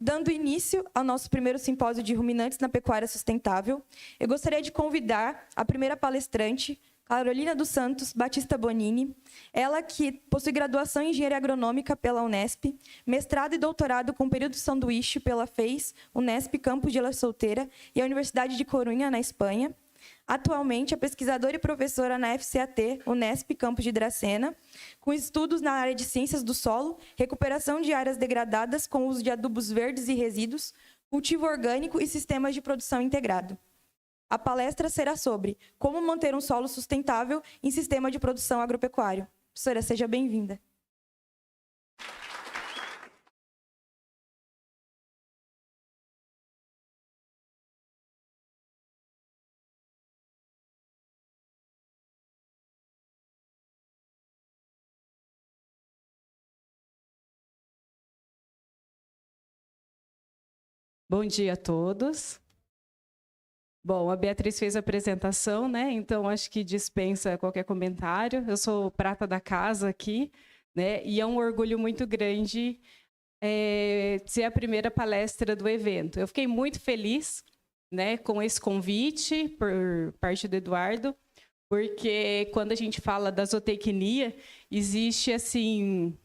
dando início ao nosso primeiro simpósio de ruminantes na pecuária sustentável, eu gostaria de convidar a primeira palestrante, Carolina dos Santos Batista Bonini, ela que possui graduação em Engenharia Agronômica pela Unesp, mestrado e doutorado com período sanduíche pela FEIS, Unesp Campos de La Solteira e a Universidade de Corunha, na Espanha. Atualmente, é pesquisadora e professora na FCAT, Unesp Campos de Dracena, com estudos na área de ciências do solo, recuperação de áreas degradadas com uso de adubos verdes e resíduos, cultivo orgânico e sistemas de produção integrado. A palestra será sobre como manter um solo sustentável em sistema de produção agropecuário. Professora, seja bem-vinda. Bom dia a todos. Bom, a Beatriz fez a apresentação, né? Então acho que dispensa qualquer comentário. Eu sou prata da casa aqui, né? E é um orgulho muito grande ser a primeira palestra do evento. Eu fiquei muito feliz, né, com esse convite por parte do Eduardo, porque quando a gente fala da zootecnia, existe assim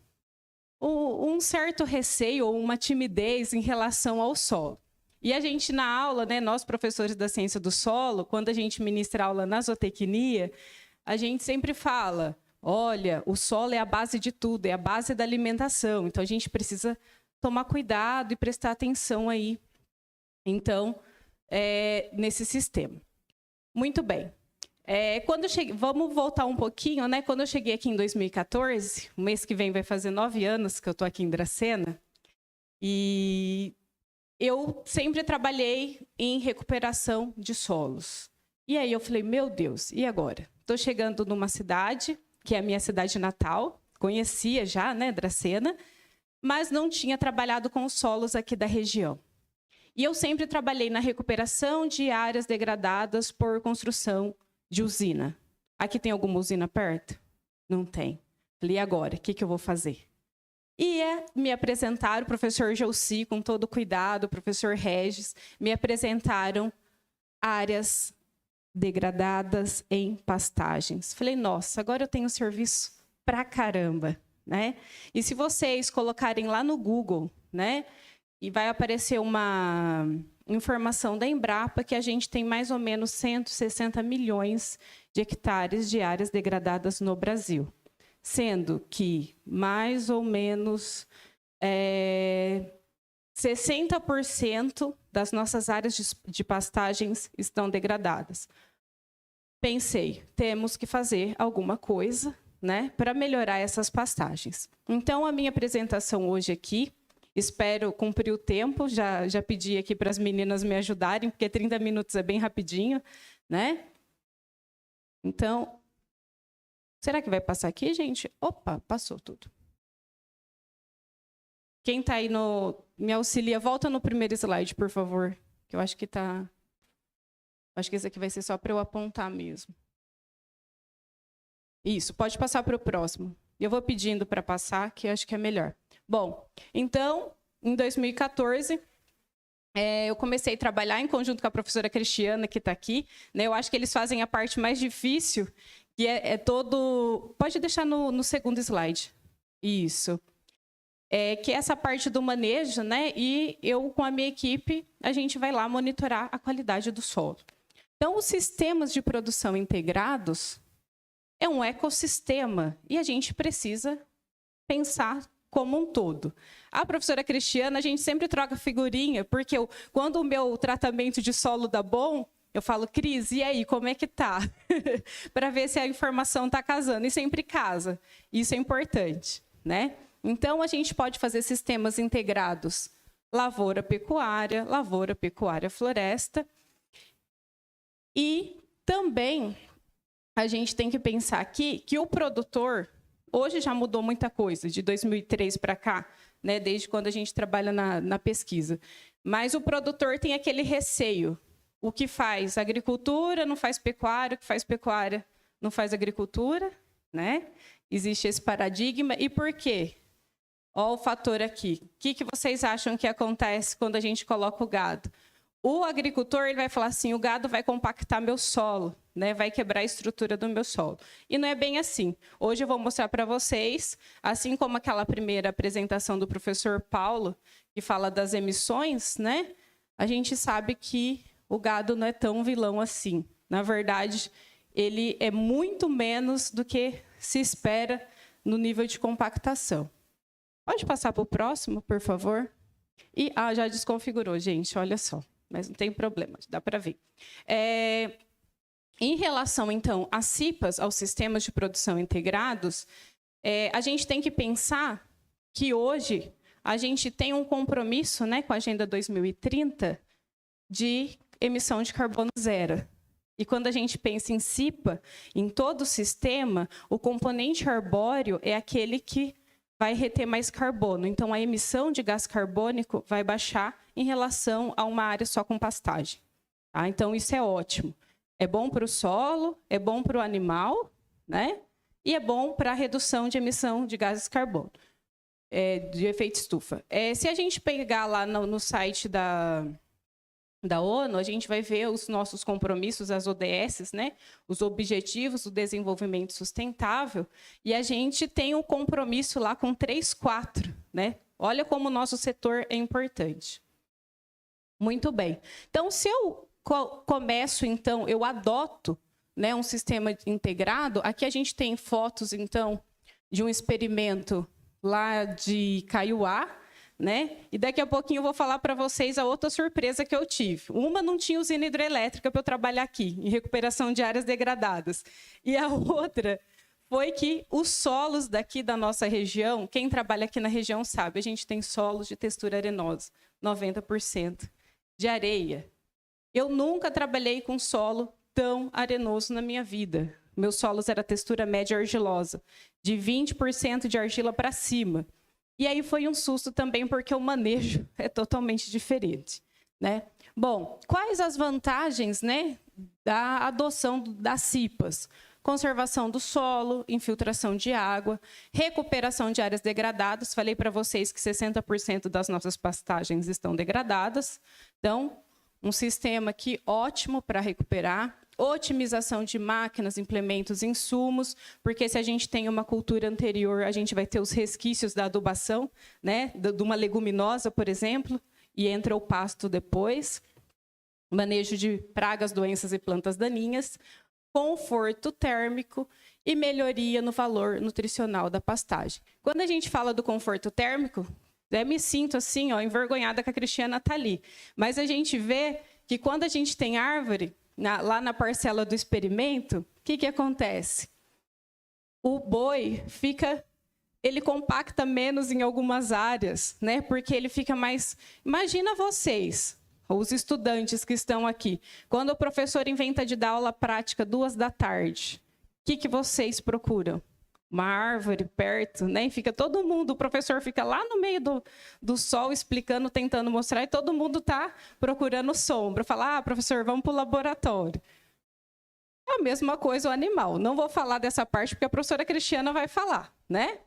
um certo receio ou uma timidez em relação ao solo. E a gente, na aula, né, nós professores da ciência do solo, quando a gente ministra aula na zootecnia, a gente sempre fala, olha, o solo é a base de tudo, é a base da alimentação, então a gente precisa tomar cuidado e prestar atenção aí, então, nesse sistema. Muito bem. Quando eu cheguei, vamos voltar um pouquinho, né? Quando eu cheguei aqui em 2014, o mês que vem vai fazer 9 anos que eu estou aqui em Dracena, e eu sempre trabalhei em recuperação de solos. E aí eu falei, meu Deus, e agora? Estou chegando numa cidade, que é a minha cidade natal, conhecia já, né, Dracena, mas não tinha trabalhado com os solos aqui da região. E eu sempre trabalhei na recuperação de áreas degradadas por construção de usina. Aqui tem alguma usina perto? Não tem. Falei, e agora? O que eu vou fazer? E me apresentaram, o professor Gelsi, com todo cuidado, o professor Regis, me apresentaram áreas degradadas em pastagens. Falei, nossa, agora eu tenho serviço pra caramba, né? E se vocês colocarem lá no Google, né, e vai aparecer uma informação da Embrapa que a gente tem mais ou menos 160 milhões de hectares de áreas degradadas no Brasil. Sendo que mais ou menos 60% das nossas áreas de pastagens estão degradadas. Pensei, temos que fazer alguma coisa, né, para melhorar essas pastagens. Então, a minha apresentação hoje aqui, espero cumprir o tempo, já pedi aqui para as meninas me ajudarem, porque 30 minutos é bem rapidinho, né? Então, será que vai passar aqui, gente? Opa, passou tudo. Quem está aí me auxilia, volta no primeiro slide, por favor, que eu acho que está... Acho que esse aqui vai ser só para eu apontar mesmo. Isso, pode passar para o próximo. Eu vou pedindo para passar, que eu acho que é melhor. Bom, então, em 2014, eu comecei a trabalhar em conjunto com a professora Cristiana, que está aqui, né? Eu acho que eles fazem a parte mais difícil, que é todo... Pode deixar no segundo slide. Isso. Que é essa parte do manejo, né? E eu, com a minha equipe, a gente vai lá monitorar a qualidade do solo. Então, os sistemas de produção integrados é um ecossistema e a gente precisa pensar como um todo. A professora Cristiana, a gente sempre troca figurinha, porque quando o meu tratamento de solo dá bom, eu falo, Cris, e aí, como é que tá? Para ver se a informação está casando. E sempre casa. Isso é importante, né? Então, a gente pode fazer sistemas integrados lavoura-pecuária, floresta. E também a gente tem que pensar aqui que o produtor, hoje já mudou muita coisa, de 2003 para cá, né, desde quando a gente trabalha na pesquisa. Mas o produtor tem aquele receio. O que faz agricultura não faz pecuária, o que faz pecuária não faz agricultura, né? Existe esse paradigma. E por quê? Olha o fator aqui. O que vocês acham que acontece quando a gente coloca o gado? O agricultor ele vai falar assim, o gado vai compactar meu solo, né? Vai quebrar a estrutura do meu solo. E não é bem assim. Hoje eu vou mostrar para vocês, assim como aquela primeira apresentação do professor Paulo, que fala das emissões, né? A gente sabe que o gado não é tão vilão assim. Na verdade, ele é muito menos do que se espera no nível de compactação. Pode passar para o próximo, por favor? E, já desconfigurou, gente, olha só. Mas não tem problema, dá para ver. Em relação, então, às CIPAs, aos sistemas de produção integrados, a gente tem que pensar que hoje a gente tem um compromisso, né, com a Agenda 2030 de emissão de carbono zero. E quando a gente pensa em CIPA, em todo o sistema, o componente arbóreo é aquele que vai reter mais carbono. Então, a emissão de gás carbônico vai baixar em relação a uma área só com pastagem. Tá? Então, isso é ótimo. É bom para o solo, é bom para o animal, né? E é bom para a redução de emissão de gases carbono, de efeito estufa. Se a gente pegar lá no site da ONU, a gente vai ver os nossos compromissos, as ODS, né? Os Objetivos do Desenvolvimento Sustentável, e a gente tem um compromisso lá com 3, 4. Né? Olha como o nosso setor é importante. Muito bem. Então, se eu começo, então, eu adoto, né, um sistema integrado, aqui a gente tem fotos, então, de um experimento lá de Caiuá, né? E daqui a pouquinho eu vou falar para vocês a outra surpresa que eu tive. Uma não tinha usina hidrelétrica para eu trabalhar aqui, em recuperação de áreas degradadas. E a outra foi que os solos daqui da nossa região, quem trabalha aqui na região sabe, a gente tem solos de textura arenosa, 90% de areia. Eu nunca trabalhei com solo tão arenoso na minha vida. Meus solos eram textura média argilosa, de 20% de argila para cima. E aí foi um susto também, porque o manejo é totalmente diferente. Né? Bom, quais as vantagens, né, da adoção das CIPAs? Conservação do solo, infiltração de água, recuperação de áreas degradadas. Falei para vocês que 60% das nossas pastagens estão degradadas. Então, um sistema aqui ótimo para recuperar. Otimização de máquinas, implementos, insumos, porque se a gente tem uma cultura anterior, a gente vai ter os resquícios da adubação, né, de uma leguminosa, por exemplo, e entra o pasto depois. Manejo de pragas, doenças e plantas daninhas, conforto térmico e melhoria no valor nutricional da pastagem. Quando a gente fala do conforto térmico, me sinto assim, envergonhada que a Cristiana está ali. Mas a gente vê que quando a gente tem árvore, lá na parcela do experimento, o que acontece? O boi ele compacta menos em algumas áreas, né? Porque ele fica mais... Imagina vocês, os estudantes que estão aqui, quando o professor inventa de dar aula prática 14h, o que vocês procuram? Uma árvore perto, né? Fica todo mundo, o professor fica lá no meio do sol explicando, tentando mostrar, e todo mundo está procurando sombra. Fala, professor, vamos para o laboratório. É a mesma coisa o animal. Não vou falar dessa parte, porque a professora Cristiana vai falar, né?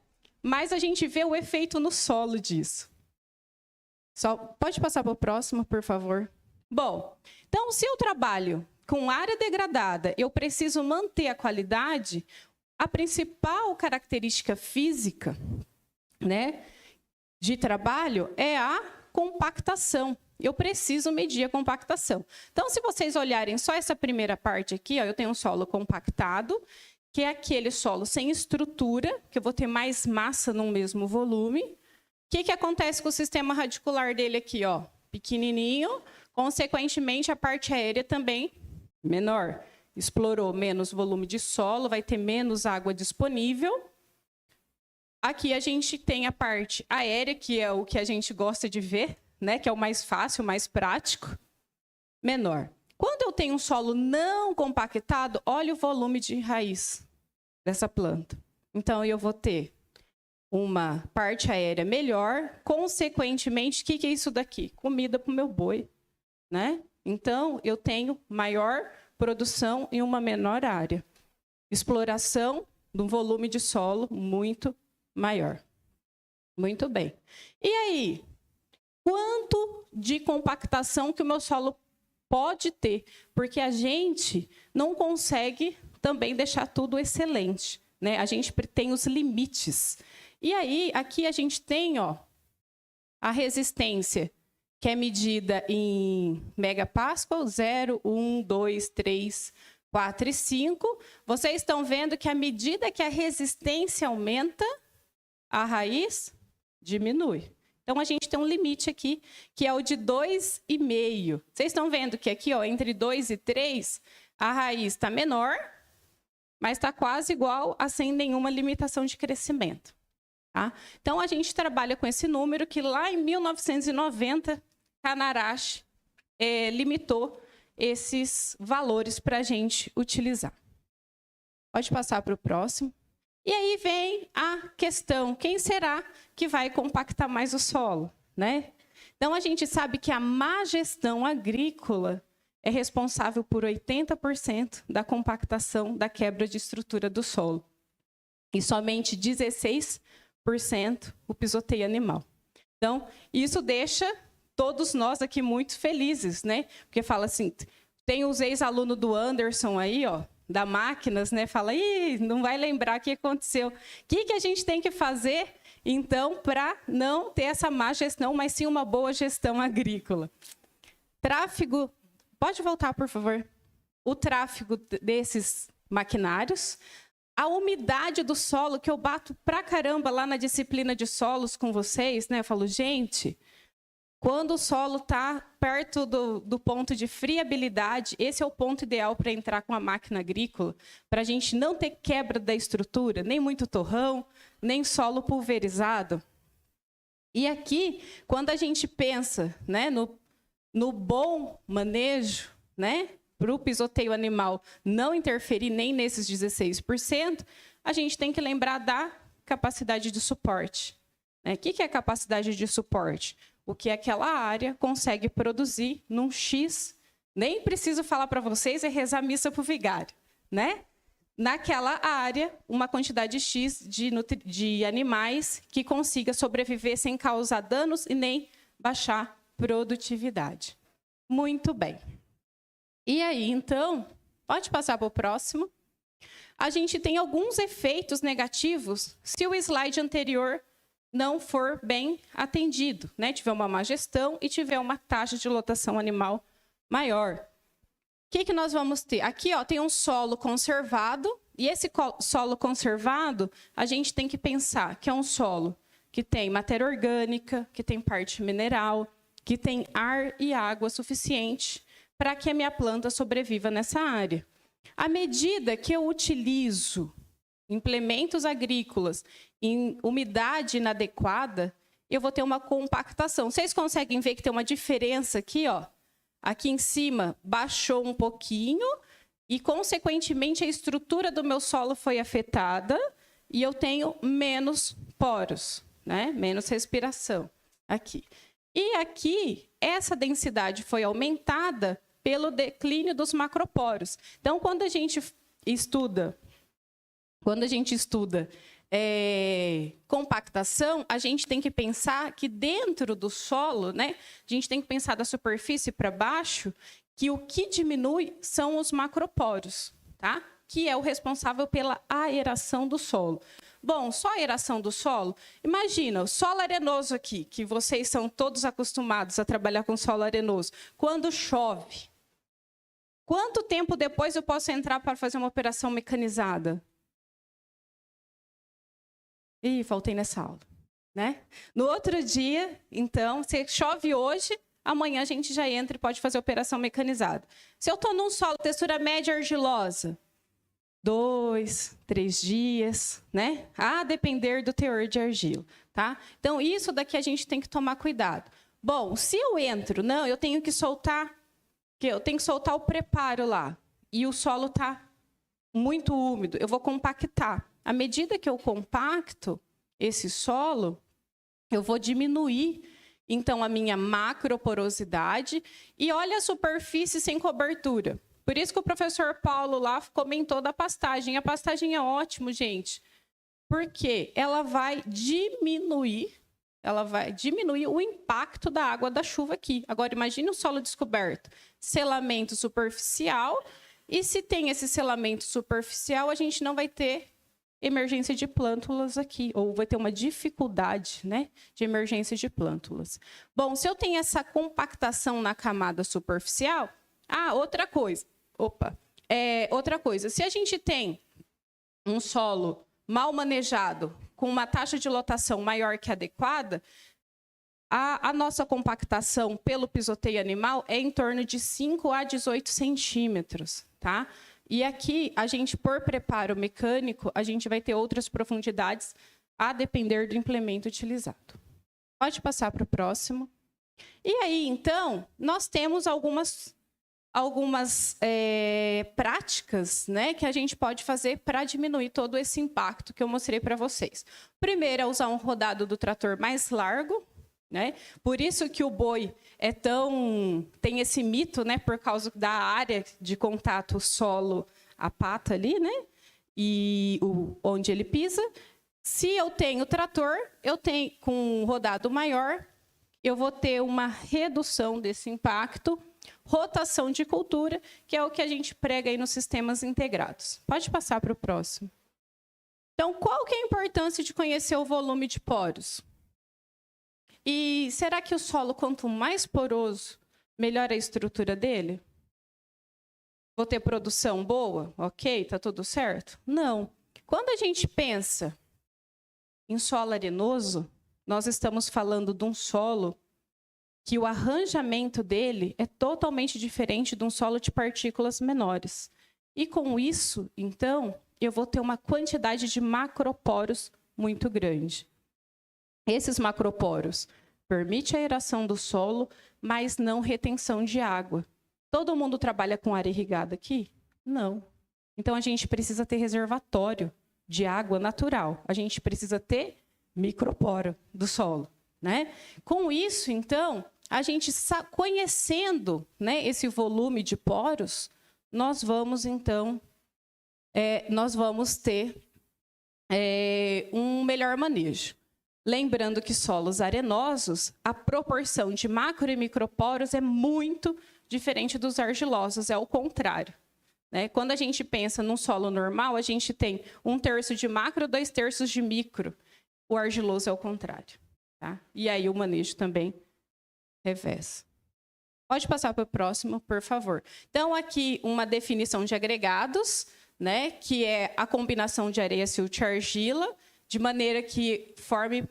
Mas a gente vê o efeito no solo disso. Pode passar para o próximo, por favor? Bom, então, se eu trabalho com área degradada, eu preciso manter a qualidade. A principal característica física, né, de trabalho é a compactação. Eu preciso medir a compactação. Então, se vocês olharem só essa primeira parte aqui, eu tenho um solo compactado, que é aquele solo sem estrutura, que eu vou ter mais massa no mesmo volume. O que acontece com o sistema radicular dele aqui? Pequenininho, consequentemente, a parte aérea também menor. Explorou menos volume de solo, vai ter menos água disponível. Aqui a gente tem a parte aérea, que é o que a gente gosta de ver, né? Que é o mais fácil, o mais prático, menor. Quando eu tenho um solo não compactado, olha o volume de raiz dessa planta. Então, eu vou ter uma parte aérea melhor, consequentemente, o que é isso daqui? Comida para o meu boi, né? Então, eu tenho maior produção em uma menor área. Exploração de um volume de solo muito maior. Muito bem. E aí, quanto de compactação que o meu solo pode ter? Porque a gente não consegue também deixar tudo excelente, né? A gente tem os limites. E aí, aqui a gente tem, ó, a resistência, que é medida em megapascal, 0, 1, 2, 3, 4 e 5. Vocês estão vendo que à medida que a resistência aumenta, a raiz diminui. Então, a gente tem um limite aqui, que é o de 2,5. Vocês estão vendo que aqui, ó, entre 2 e 3, a raiz está menor, mas está quase igual a sem nenhuma limitação de crescimento. Tá? Então, a gente trabalha com esse número que lá em 1990, Kanarashi limitou esses valores para a gente utilizar. Pode passar para o próximo. E aí vem a questão, quem será que vai compactar mais o solo, né? Então, a gente sabe que a má gestão agrícola é responsável por 80% da compactação da quebra de estrutura do solo. E somente 16% o pisoteio animal. Então, isso deixa todos nós aqui muito felizes, né? Porque fala assim, tem os ex-alunos do Anderson aí, ó, da Máquinas, né? Fala, ih, não vai lembrar o que aconteceu. O que a gente tem que fazer, então, para não ter essa má gestão, mas sim uma boa gestão agrícola? Tráfego, pode voltar, por favor? O tráfego desses maquinários, a umidade do solo, que eu bato pra caramba lá na disciplina de solos com vocês, né? Eu falo, gente, quando o solo está perto do ponto de friabilidade, esse é o ponto ideal para entrar com a máquina agrícola, para a gente não ter quebra da estrutura, nem muito torrão, nem solo pulverizado. E aqui, quando a gente pensa, né, no bom manejo, né, para o pisoteio animal não interferir nem nesses 16%, a gente tem que lembrar da capacidade de suporte. O que é a capacidade de suporte? O que aquela área consegue produzir num X, nem preciso falar para vocês, é rezar missa para o vigário, né? Naquela área, uma quantidade X de animais que consiga sobreviver sem causar danos e nem baixar produtividade. Muito bem. E aí, então, pode passar para o próximo. A gente tem alguns efeitos negativos se o slide anterior não for bem atendido, né? Tiver uma má gestão e tiver uma taxa de lotação animal maior. O que nós vamos ter? Aqui, ó, tem um solo conservado, e esse solo conservado, a gente tem que pensar que é um solo que tem matéria orgânica, que tem parte mineral, que tem ar e água suficiente para que a minha planta sobreviva nessa área. À medida que eu utilizo implementos agrícolas em umidade inadequada, eu vou ter uma compactação. Vocês conseguem ver que tem uma diferença aqui, ó? Aqui em cima baixou um pouquinho e, consequentemente, a estrutura do meu solo foi afetada e eu tenho menos poros, né? Menos respiração aqui. E aqui, essa densidade foi aumentada pelo declínio dos macroporos. Então, quando a gente estuda compactação, a gente tem que pensar que dentro do solo, né, a gente tem que pensar da superfície para baixo, que o que diminui são os macroporos, tá? Que é o responsável pela aeração do solo. Bom, só a aeração do solo? Imagina, o solo arenoso aqui, que vocês são todos acostumados a trabalhar com solo arenoso. Quando chove, quanto tempo depois eu posso entrar para fazer uma operação mecanizada? Ih, faltei nessa aula, né? No outro dia, então, se chove hoje, amanhã a gente já entra e pode fazer operação mecanizada. Se eu estou num solo textura média argilosa, 2, 3 dias, né? A depender do teor de argila, tá? Então, isso daqui a gente tem que tomar cuidado. Bom, se eu entro, não, eu tenho que soltar o preparo lá, e o solo está muito úmido, eu vou compactar. À medida que eu compacto esse solo, eu vou diminuir, então, a minha macroporosidade. E olha a superfície sem cobertura. Por isso que o professor Paulo lá comentou da pastagem. A pastagem é ótimo, gente, porque ela vai diminuir ela vai diminuir o impacto da água da chuva aqui. Agora, imagine um solo descoberto, selamento superficial, e se tem esse selamento superficial, a gente não vai ter emergência de plântulas aqui, ou vai ter uma dificuldade, né, de emergência de plântulas. Bom, se eu tenho essa compactação na camada superficial, outra coisa, se a gente tem um solo mal manejado, com uma taxa de lotação maior que a adequada, a nossa compactação pelo pisoteio animal é em torno de 5 a 18 centímetros, tá? E aqui, a gente, por preparo mecânico, a gente vai ter outras profundidades a depender do implemento utilizado. Pode passar para o próximo. E aí, então, nós temos algumas práticas, né, que a gente pode fazer para diminuir todo esse impacto que eu mostrei para vocês. Primeiro é usar um rodado do trator mais largo, né? Por isso que o boi tem esse mito, né, por causa da área de contato solo, a pata ali, né, e onde ele pisa. Se eu tenho trator, eu tenho com um rodado maior, eu vou ter uma redução desse impacto, rotação de cultura, que é o que a gente prega aí nos sistemas integrados. Pode passar para o próximo. Então, qual que é a importância de conhecer o volume de poros? E será que o solo, quanto mais poroso, melhor a estrutura dele? Vou ter produção boa? Ok, está tudo certo? Não. Quando a gente pensa em solo arenoso, nós estamos falando de um solo que o arranjamento dele é totalmente diferente de um solo de partículas menores. E com isso, então, eu vou ter uma quantidade de macroporos muito grande. Esses macroporos permitem a aeração do solo, mas não retenção de água. Todo mundo trabalha com área irrigada aqui? Não. Então, a gente precisa ter reservatório de água natural. A gente precisa ter microporo do solo, né? Com isso, então, a gente conhecendo, né, esse volume de poros, nós vamos, então, ter um melhor manejo. Lembrando que solos arenosos, a proporção de macro e microporos é muito diferente dos argilosos, é o contrário, né? Quando a gente pensa num solo normal, a gente tem 1/3 de macro, 2/3 de micro. O argiloso é o contrário, tá? E aí o manejo também reverso. Pode passar para o próximo, por favor. Então, aqui uma definição de agregados, né, que é a combinação de areia, silt e argila, de maneira que forme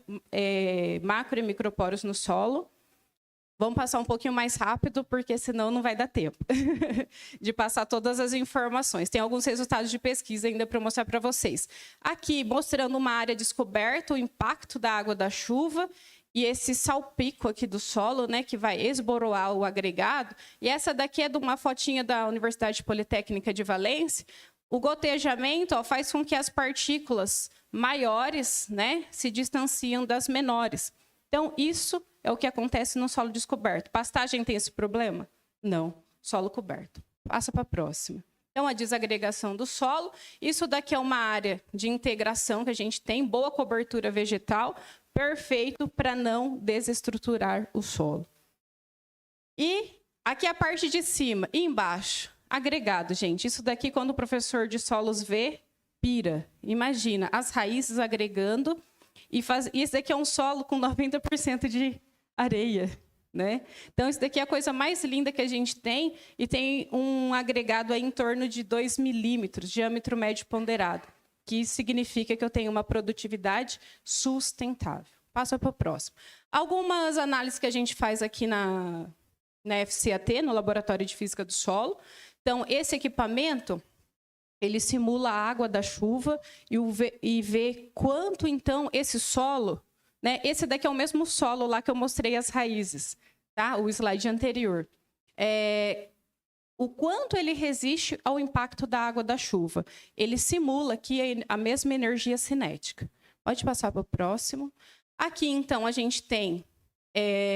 macro e microporos no solo. Vamos passar um pouquinho mais rápido, porque senão não vai dar tempo de passar todas as informações. Tem alguns resultados de pesquisa ainda para mostrar para vocês. Aqui, mostrando uma área descoberta, o impacto da água da chuva, e esse salpico aqui do solo, né, que vai esboroar o agregado. E essa daqui é de uma fotinha da Universidade Politécnica de Valência. O gotejamento faz com que as partículas maiores, né, se distanciam das menores. Então, isso é o que acontece no solo descoberto. Pastagem tem esse problema? Não. Solo coberto. Passa para a próxima. Então, a desagregação do solo. Isso daqui é uma área de integração que a gente tem, boa cobertura vegetal, perfeito para não desestruturar o solo. E aqui a parte de cima e embaixo. Agregado, gente. Isso daqui, quando o professor de solos vê, pira. Imagina, as raízes agregando. Isso daqui é um solo com 90% de areia, né? Então, isso daqui é a coisa mais linda que a gente tem. E tem um agregado aí em torno de 2 milímetros, diâmetro médio ponderado, que significa que eu tenho uma produtividade sustentável. Passa para o próximo. Algumas análises que a gente faz aqui na FCAT, no Laboratório de Física do Solo. Então, esse equipamento, ele simula a água da chuva e vê quanto, então, esse solo, né? Esse daqui é o mesmo solo lá que eu mostrei as raízes, tá? O slide anterior. O quanto ele resiste ao impacto da água da chuva. Ele simula aqui a mesma energia cinética. Pode passar para o próximo. Aqui, então, a gente tem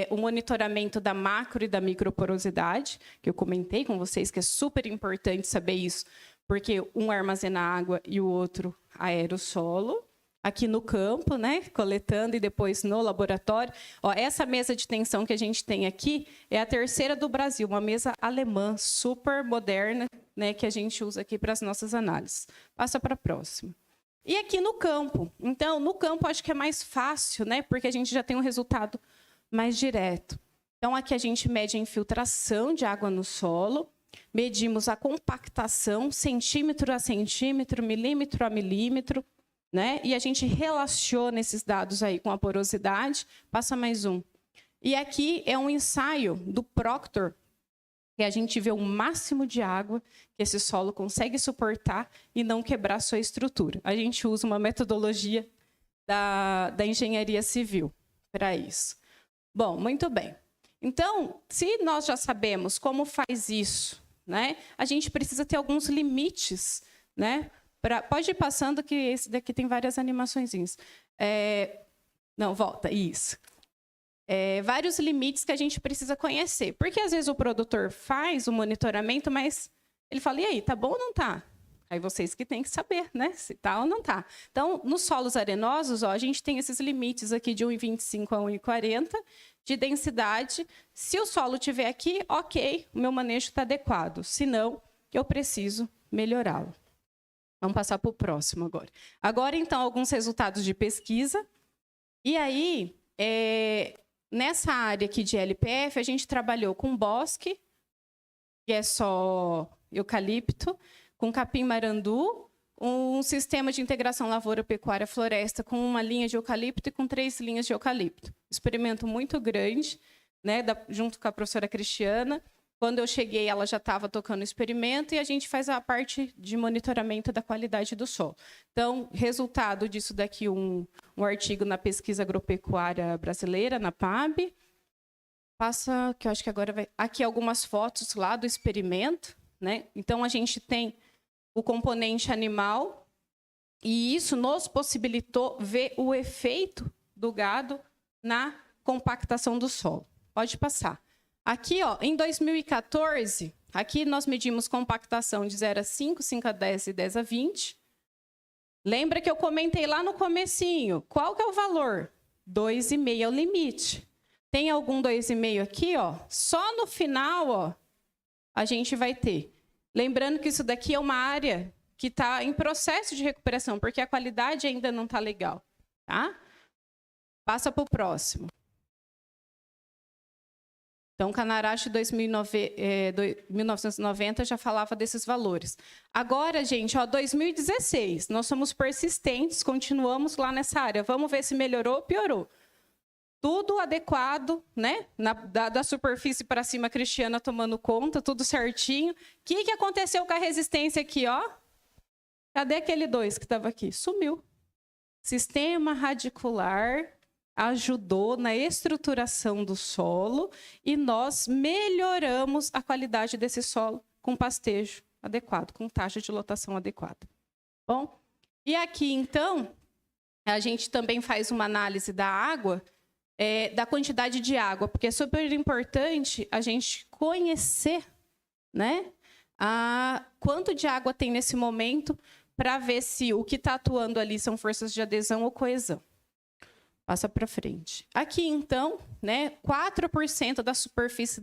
o monitoramento da macro e da microporosidade, que eu comentei com vocês, que é super importante saber isso, porque um armazena água e o outro aera o solo. aqui no campo, né, coletando e depois no laboratório. Ó, essa mesa de tensão que a gente tem aqui é a terceira do Brasil, uma mesa alemã super moderna, né, que a gente usa aqui para as nossas análises. Passa para a próxima. E aqui no campo. Então, no campo acho que é mais fácil, né, porque a gente já tem um resultado mais direto. Então, aqui a gente mede a infiltração de água no solo, medimos a compactação, centímetro a centímetro, milímetro a milímetro, né? E a gente relaciona esses dados aí com a porosidade. Passa mais um. E aqui é um ensaio do Proctor, que a gente vê o máximo de água que esse solo consegue suportar e não quebrar sua estrutura. A gente usa uma metodologia da engenharia civil para isso. Bom, muito bem. Então, se nós já sabemos como faz isso, né, a gente precisa ter alguns limites, né? Pode ir passando, que esse daqui tem várias animaçõezinhas. Não, volta, isso. Vários limites que a gente precisa conhecer. Porque, às vezes, o produtor faz o monitoramento, mas ele fala, e aí, tá bom ou não tá? Aí vocês que têm que saber, né, se tá ou não tá. Então, nos solos arenosos, ó, a gente tem esses limites aqui de 1,25 a 1,40 de densidade. Se o solo estiver aqui, ok, o meu manejo está adequado. Se não, eu preciso melhorá-lo. Vamos passar para o próximo agora. Agora, então, alguns resultados de pesquisa. E aí, nessa área aqui de LPF, a gente trabalhou com bosque, que é só eucalipto, com capim-marandu, um sistema de integração lavoura-pecuária-floresta com uma linha de eucalipto e com 3 linhas de eucalipto. Experimento muito grande, né, junto com a professora Cristiana. Quando eu cheguei, ela já estava tocando o experimento e a gente faz a parte de monitoramento da qualidade do solo. Então, resultado disso daqui, um artigo na Pesquisa Agropecuária Brasileira, na PAB. Passa, que eu acho que agora vai... Aqui algumas fotos lá do experimento, né? Então, a gente tem o componente animal e isso nos possibilitou ver o efeito do gado na compactação do solo. Pode passar. Aqui, ó, em 2014, aqui nós medimos compactação de 0 a 5, 5 a 10 e 10 a 20. Lembra que eu comentei lá no comecinho? Qual que é o valor? 2,5 é o limite. Tem algum 2,5 aqui, ó? Só no final, ó, a gente vai ter. Lembrando que isso daqui é uma área que está em processo de recuperação, porque a qualidade ainda não está legal, tá? Passa para o próximo. Então, Canaracho 1990 já falava desses valores. Agora, gente, ó, 2016, nós somos persistentes, continuamos lá nessa área. Vamos ver se melhorou ou piorou. Tudo adequado, né? Da superfície para cima, a Cristiana tomando conta, tudo certinho. O que aconteceu com a resistência aqui, ó? Cadê aquele 2 que estava aqui? Sumiu. Sistema radicular ajudou na estruturação do solo e nós melhoramos a qualidade desse solo com pastejo adequado, com taxa de lotação adequada. Bom, e aqui, então, a gente também faz uma análise da água, da quantidade de água, porque é super importante a gente conhecer, né, quanto de água tem nesse momento para ver se o que está atuando ali são forças de adesão ou coesão. Passa para frente. Aqui, então, né, 4% da superfície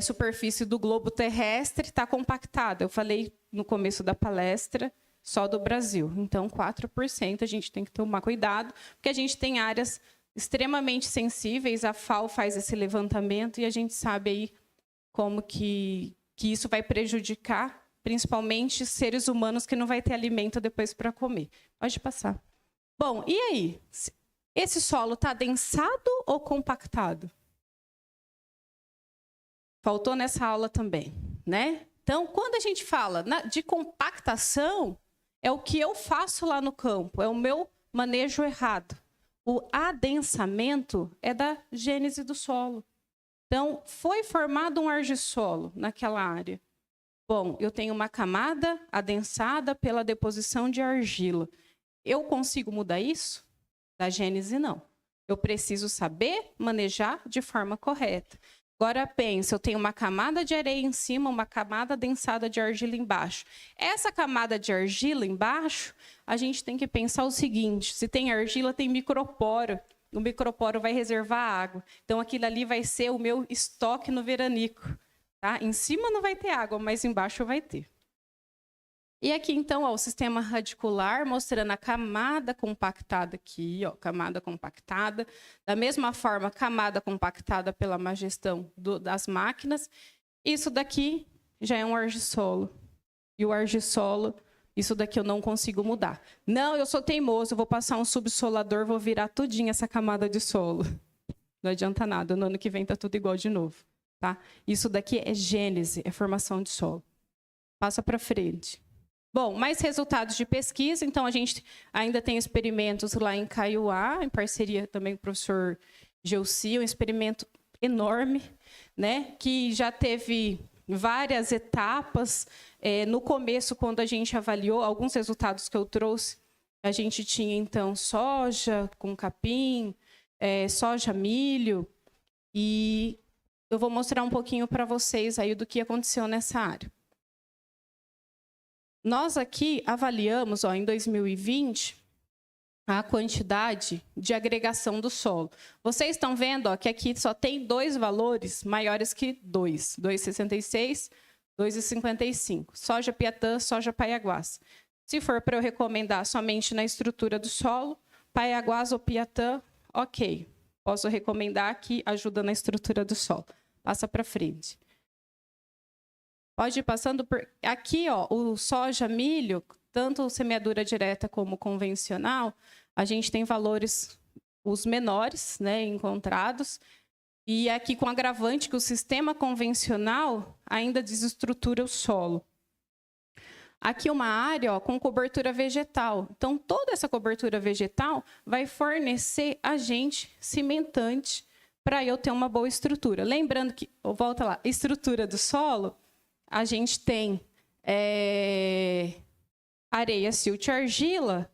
superfície do globo terrestre está compactada. Eu falei no começo da palestra, só do Brasil. Então, 4% a gente tem que tomar cuidado, porque a gente tem áreas extremamente sensíveis. A FAO faz esse levantamento e a gente sabe aí como que isso vai prejudicar, principalmente seres humanos que não vai ter alimento depois para comer. Pode passar. Bom, e aí? Esse solo está adensado ou compactado? Faltou nessa aula também, né? Então, quando a gente fala de compactação, é o que eu faço lá no campo, é o meu manejo errado. O adensamento é da gênese do solo. Então, foi formado um argissolo naquela área. Bom, eu tenho uma camada adensada pela deposição de argila. Eu consigo mudar isso? Da gênese, não. Eu preciso saber manejar de forma correta. Agora pensa, eu tenho uma camada de areia em cima, uma camada densada de argila embaixo. Essa camada de argila embaixo, a gente tem que pensar o seguinte, se tem argila, tem microporo. O microporo vai reservar água. Então, aquilo ali vai ser o meu estoque no veranico. Tá? Em cima não vai ter água, mas embaixo vai ter. E aqui, então, ó, o sistema radicular, mostrando a camada compactada aqui, ó, camada compactada. Da mesma forma, camada compactada pela má gestão das máquinas. Isso daqui já é um argissolo. E o argissolo, isso daqui eu não consigo mudar. Não, eu sou teimoso, eu vou passar um subsolador, vou virar tudinho essa camada de solo. Não adianta nada, no ano que vem está tudo igual de novo. Tá? Isso daqui é gênese, é formação de solo. Passa para frente. Bom, mais resultados de pesquisa. Então, a gente ainda tem experimentos lá em Caiuá, em parceria também com o professor Gelsi, um experimento enorme, né, que já teve várias etapas. No começo, quando a gente avaliou, alguns resultados que eu trouxe, a gente tinha, então, soja com capim, soja, milho, e eu vou mostrar um pouquinho para vocês aí do que aconteceu nessa área. Nós aqui avaliamos, ó, em 2020, a quantidade de agregação do solo. Vocês estão vendo, ó, que aqui só tem 2 valores maiores que 2. 2,66, 2,55. Soja Piatã, soja Paiaguás. Se for para eu recomendar somente na estrutura do solo, Paiaguás ou Piatã, ok. Posso recomendar que ajuda na estrutura do solo. Passa para frente. Pode ir passando por... Aqui, ó, o soja, milho, tanto semeadura direta como convencional, a gente tem valores, os menores, né, encontrados. E aqui com agravante que o sistema convencional ainda desestrutura o solo. Aqui uma área, ó, com cobertura vegetal. Então, toda essa cobertura vegetal vai fornecer agente cimentante para eu ter uma boa estrutura. Lembrando que, volta lá, estrutura do solo... A gente tem areia, silt e argila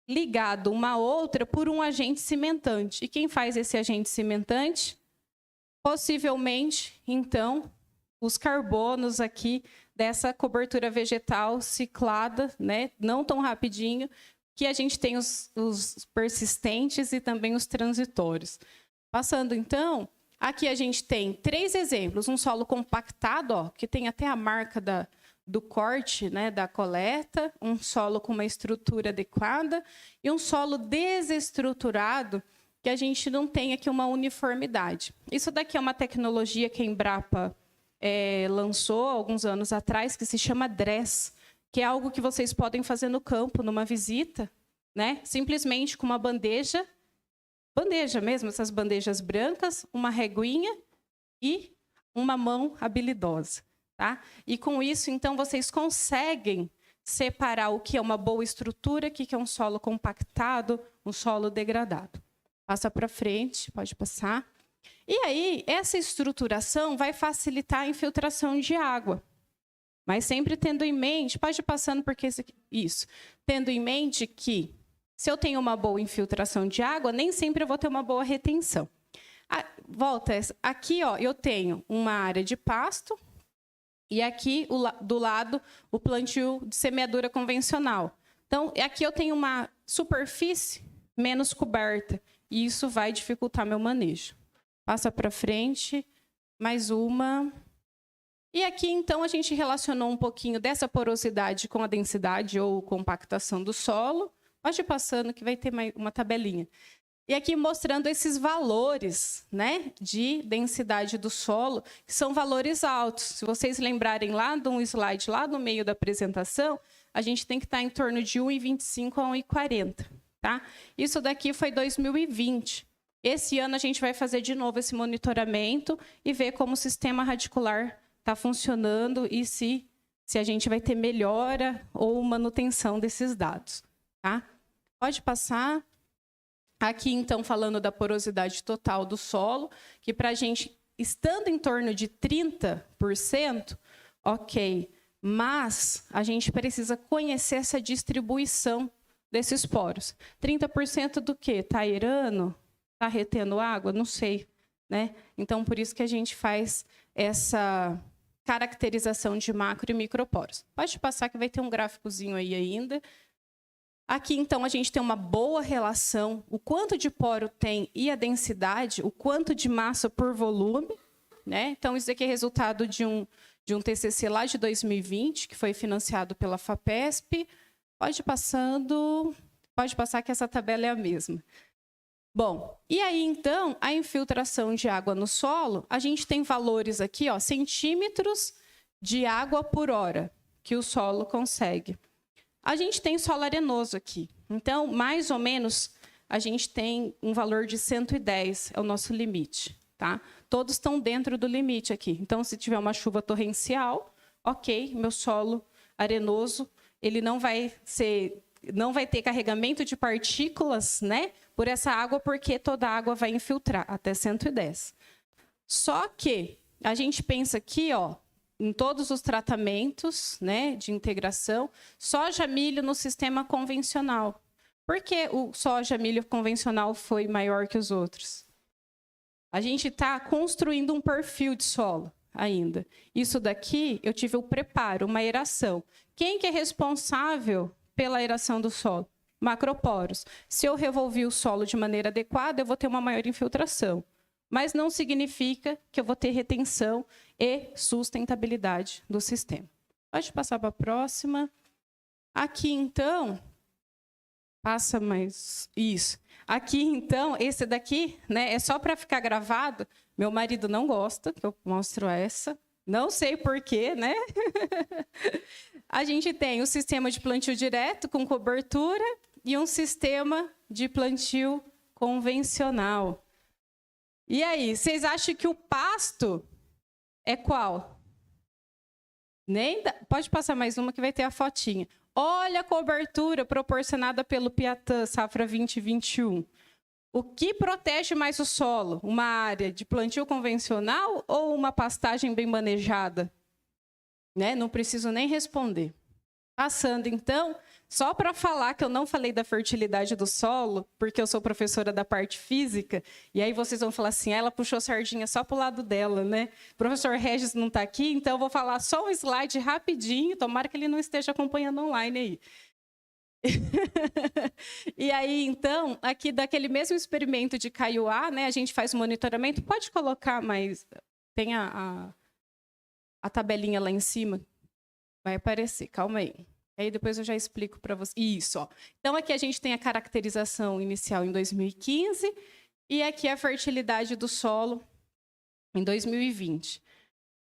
ligado uma a outra por um agente cimentante. E quem faz esse agente cimentante? Possivelmente, então, os carbonos aqui dessa cobertura vegetal ciclada, né? Não tão rapidinho, que a gente tem os persistentes e também os transitórios. Passando, então... Aqui a gente tem 3 exemplos. Um solo compactado, ó, que tem até a marca do corte, né, da coleta. Um solo com uma estrutura adequada. E um solo desestruturado, que a gente não tem aqui uma uniformidade. Isso daqui é uma tecnologia que a Embrapa lançou alguns anos atrás, que se chama DRESS, que é algo que vocês podem fazer no campo, numa visita, né, simplesmente com uma bandeja mesmo, essas bandejas brancas, uma reguinha e uma mão habilidosa. Tá? E com isso, então, vocês conseguem separar o que é uma boa estrutura, o que é um solo compactado, um solo degradado. Passa para frente, pode passar. E aí, essa estruturação vai facilitar a infiltração de água. Mas sempre tendo em mente, pode ir passando porque isso, tendo em mente que se eu tenho uma boa infiltração de água, nem sempre eu vou ter uma boa retenção. Volta, aqui ó, eu tenho uma área de pasto e aqui do lado o plantio de semeadura convencional. Então, aqui eu tenho uma superfície menos coberta e isso vai dificultar meu manejo. Passa para frente, mais uma. E aqui, então, a gente relacionou um pouquinho dessa porosidade com a densidade ou compactação do solo. Pode ir passando que vai ter uma tabelinha. E aqui mostrando esses valores, né, de densidade do solo, que são valores altos. Se vocês lembrarem lá de um slide lá no meio da apresentação, a gente tem que estar em torno de 1,25 a 1,40. Tá? Isso daqui foi 2020. Esse ano a gente vai fazer de novo esse monitoramento e ver como o sistema radicular está funcionando e se a gente vai ter melhora ou manutenção desses dados. Tá? Pode passar. Aqui, então, falando da porosidade total do solo, que para a gente, estando em torno de 30%, ok, mas a gente precisa conhecer essa distribuição desses poros. 30% do quê? Está aerando? Está retendo água? Não sei. né? Então, por isso que a gente faz essa caracterização de macro e microporos. Pode passar que vai ter um gráficozinho aí ainda. Aqui, então, a gente tem uma boa relação, o quanto de poro tem e a densidade, o quanto de massa por volume, né? Então, isso aqui é resultado de um TCC lá de 2020, que foi financiado pela FAPESP. Pode passar que essa tabela é a mesma. Bom, e aí, então, a infiltração de água no solo, a gente tem valores aqui, ó, centímetros de água por hora, que o solo consegue. A gente tem solo arenoso aqui. Então, mais ou menos, a gente tem um valor de 110, é o nosso limite. Tá? Todos estão dentro do limite aqui. Então, se tiver uma chuva torrencial, ok, meu solo arenoso, ele não vai ter carregamento de partículas, né, por essa água, porque toda a água vai infiltrar até 110. Só que a gente pensa aqui, ó, em todos os tratamentos, né, de integração, soja, milho no sistema convencional. Por que o soja, milho convencional foi maior que os outros? A gente está construindo um perfil de solo ainda. Isso daqui, eu tive o preparo, uma aeração. Quem que é responsável pela aeração do solo? Macroporos. Se eu revolver o solo de maneira adequada, eu vou ter uma maior infiltração. Mas não significa que eu vou ter retenção e sustentabilidade do sistema. Pode passar para a próxima. Aqui, então, passa mais... Isso. Aqui, então, esse daqui, né, é só para ficar gravado. Meu marido não gosta que eu mostro essa. Não sei por quê, né? A gente tem o sistema de plantio direto com cobertura e um sistema de plantio convencional. E aí, vocês acham que o pasto é qual? Pode passar mais uma que vai ter a fotinha. Olha a cobertura proporcionada pelo Piatã, safra 2021. O que protege mais o solo? Uma área de plantio convencional ou uma pastagem bem manejada? Né? Não preciso nem responder. Passando, então, só para falar que eu não falei da fertilidade do solo, porque eu sou professora da parte física, e aí vocês vão falar assim, ela puxou sardinha só para o lado dela, né? O professor Regis não está aqui, então eu vou falar só um slide rapidinho, tomara que ele não esteja acompanhando online aí. E aí, então, aqui daquele mesmo experimento de Kaiowá, né, a gente faz o monitoramento, pode colocar, mas tem a tabelinha lá em cima, vai aparecer, calma aí. Aí depois eu já explico para vocês. Isso, ó. Então, aqui a gente tem a caracterização inicial em 2015 e aqui a fertilidade do solo em 2020.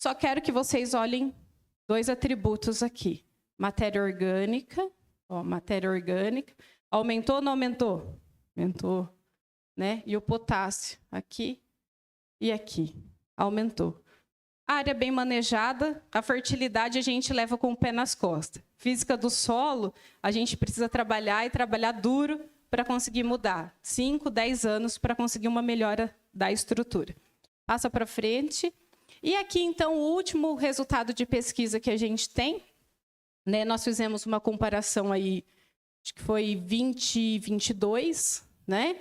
Só quero que vocês olhem 2 atributos aqui. Matéria orgânica, ó, matéria orgânica. Aumentou ou não aumentou? Aumentou, né? E o potássio aqui e aqui. Aumentou. A área bem manejada, a fertilidade a gente leva com o pé nas costas. Física do solo, a gente precisa trabalhar e trabalhar duro para conseguir mudar. 5, 10 anos para conseguir uma melhora da estrutura. Passa para frente. E aqui, então, o último resultado de pesquisa que a gente tem, né, nós fizemos uma comparação aí, acho que foi 2022, né?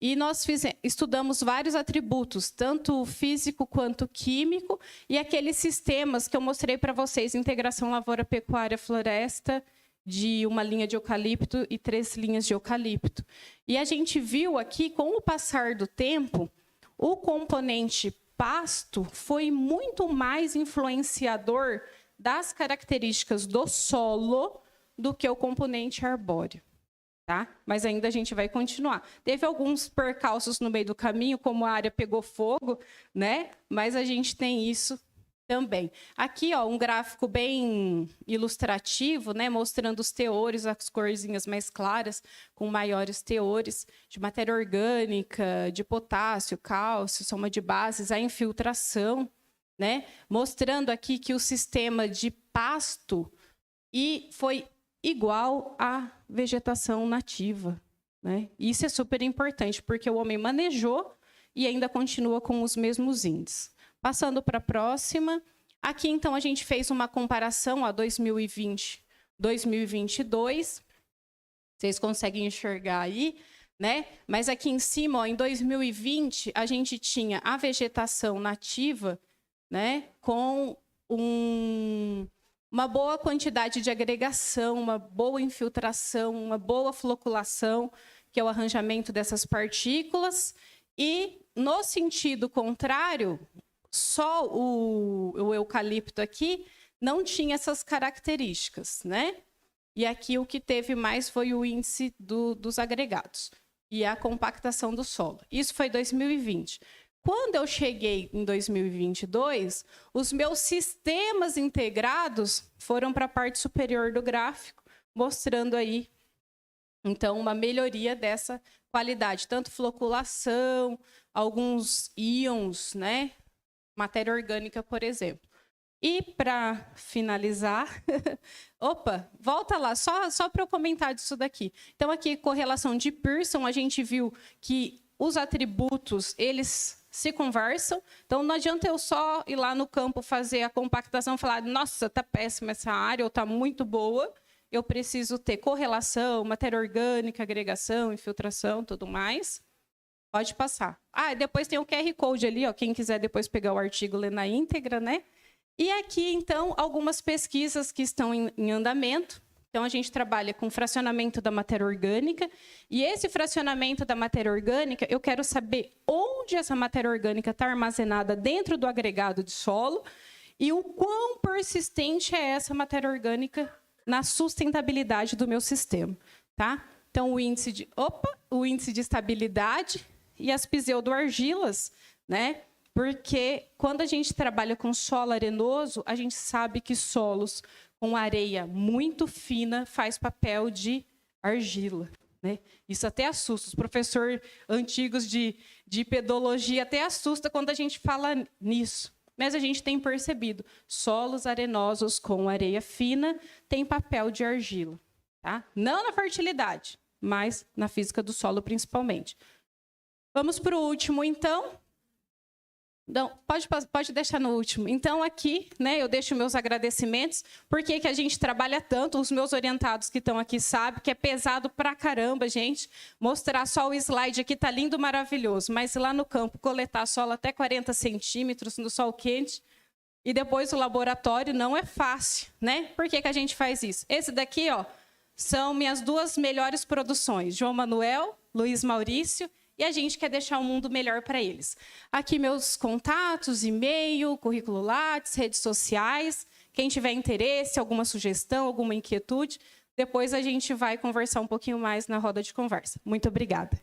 E nós estudamos vários atributos, tanto físico quanto químico, e aqueles sistemas que eu mostrei para vocês, integração lavoura-pecuária-floresta, de uma linha de eucalipto e 3 linhas de eucalipto. E a gente viu aqui, com o passar do tempo, o componente pasto foi muito mais influenciador das características do solo do que o componente arbóreo. Tá? Mas ainda a gente vai continuar. Teve alguns percalços no meio do caminho, como a área pegou fogo, né? Mas a gente tem isso também. Aqui, ó, um gráfico bem ilustrativo, né? Mostrando os teores, as corzinhas mais claras, com maiores teores de matéria orgânica, de potássio, cálcio, soma de bases, a infiltração, né? Mostrando aqui que o sistema de pasto foi igual à vegetação nativa, né? Isso é super importante, porque o homem manejou e ainda continua com os mesmos índices. Passando para a próxima. Aqui, então, a gente fez uma comparação a 2020, 2022. Vocês conseguem enxergar aí, né? Mas aqui em cima, ó, em 2020, a gente tinha a vegetação nativa, né? Com uma boa quantidade de agregação, uma boa infiltração, uma boa floculação, que é o arranjamento dessas partículas. E, no sentido contrário, só o eucalipto aqui não tinha essas características, né? E aqui o que teve mais foi o índice dos agregados e a compactação do solo. Isso foi 2020. Quando eu cheguei em 2022, os meus sistemas integrados foram para a parte superior do gráfico, mostrando aí, então, uma melhoria dessa qualidade, tanto floculação, alguns íons, né? Matéria orgânica, por exemplo. E, para finalizar, opa, volta lá, só para eu comentar disso daqui. Então, aqui, correlação de Pearson, a gente viu que os atributos, eles se conversam. Então, não adianta eu só ir lá no campo fazer a compactação e falar, nossa, está péssima essa área, ou está muito boa. Eu preciso ter correlação, matéria orgânica, agregação, infiltração, tudo mais. Pode passar. Ah, depois tem o QR Code ali, ó, quem quiser depois pegar o artigo, ler na íntegra, né? E aqui, então, algumas pesquisas que estão em andamento. Então, a gente trabalha com fracionamento da matéria orgânica. E esse fracionamento da matéria orgânica, eu quero saber onde essa matéria orgânica está armazenada dentro do agregado de solo e o quão persistente é essa matéria orgânica na sustentabilidade do meu sistema. Tá? Então, o índice de estabilidade e as pseudoargilas, né? Porque quando a gente trabalha com solo arenoso, a gente sabe que solos com areia muito fina faz papel de argila, né? Isso até assusta. Os professores antigos de pedologia até assusta quando a gente fala nisso. Mas a gente tem percebido, solos arenosos com areia fina têm papel de argila. Tá? Não na fertilidade, mas na física do solo principalmente. Vamos para o último, então. Não, pode deixar no último. Então, aqui, né, eu deixo meus agradecimentos. Por que a gente trabalha tanto? Os meus orientados que estão aqui sabem que é pesado pra caramba, gente. Mostrar só o slide aqui tá lindo, maravilhoso. Mas lá no campo, coletar solo até 40 centímetros no sol quente e depois o laboratório não é fácil, né? Por que a gente faz isso? Esse daqui, ó, são minhas duas melhores produções. João Manuel, Luiz Maurício. E a gente quer deixar o mundo melhor para eles. Aqui meus contatos, e-mail, currículo Lattes, redes sociais. Quem tiver interesse, alguma sugestão, alguma inquietude, depois a gente vai conversar um pouquinho mais na roda de conversa. Muito obrigada.